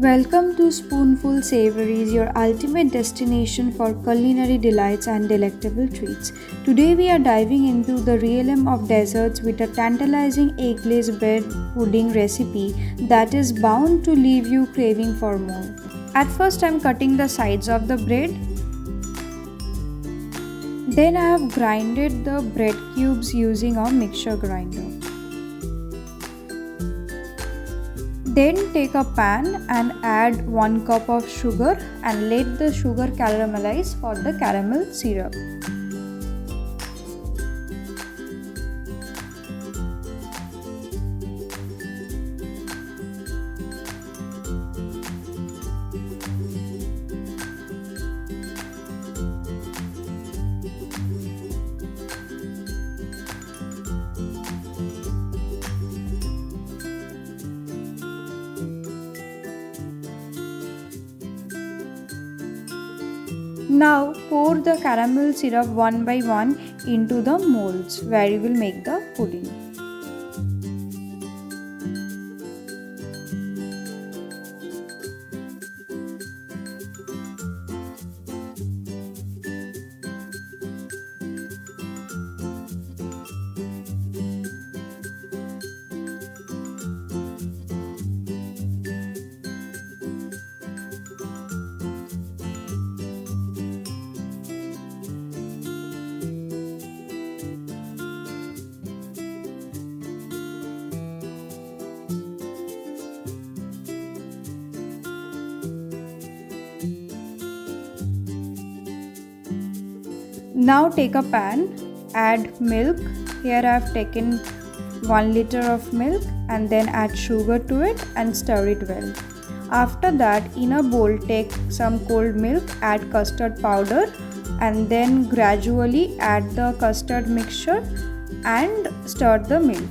Welcome to Spoonful Savories, your ultimate destination for culinary delights and delectable treats. Today we are diving into the realm of desserts with a tantalizing eggless bread pudding recipe that is bound to leave you craving for more. At first I'm cutting the sides of the bread. Then I have grinded the bread cubes using a mixture grinder. Then take a pan and add 1 cup of sugar and let the sugar caramelize for the caramel syrup. Now pour the caramel syrup one by one into the molds where you will make the pudding. Now take a pan, add milk. Here I have taken 1 liter of milk and then add sugar to it and stir it well. After that, in a bowl take some cold milk, add custard powder and then gradually add the custard mixture and stir the milk.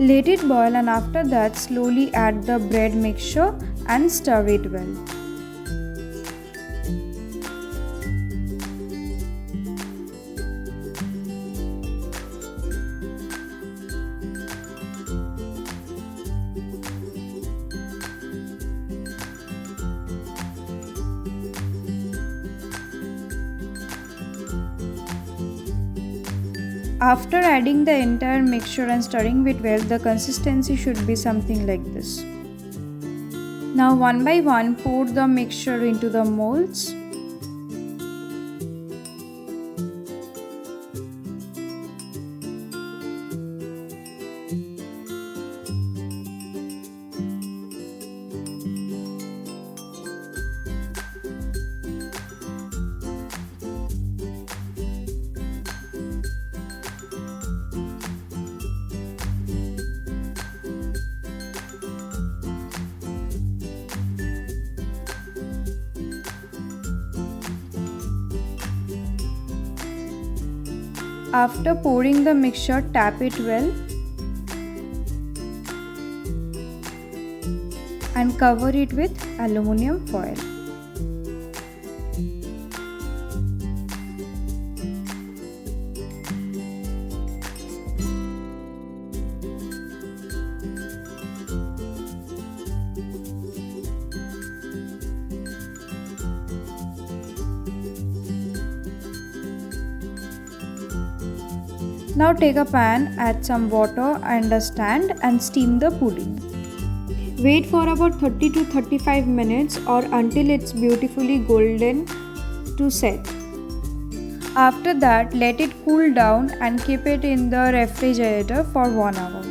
Let it boil and after that slowly add the bread mixture and stir it well. After adding the entire mixture and stirring it well, the consistency should be something like this. Now one by one pour the mixture into the molds. After pouring the mixture, tap it well and cover it with aluminum foil. Now take a pan, add some water and a stand and steam the pudding. Wait for about 30 to 35 minutes or until it's beautifully golden to set. After that, let it cool down and keep it in the refrigerator for 1 hour.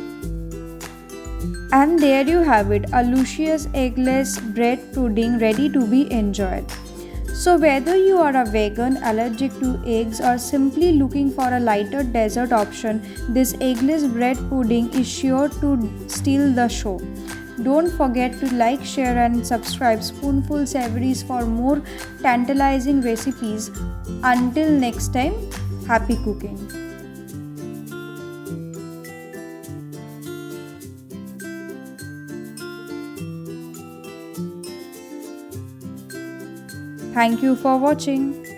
And there you have it, a luscious eggless bread pudding ready to be enjoyed. So whether you are a vegan, allergic to eggs or simply looking for a lighter dessert option, this eggless bread pudding is sure to steal the show. Don't forget to like, share and subscribe Spoonful Savories for more tantalizing recipes. Until next time, happy cooking. Thank you for watching.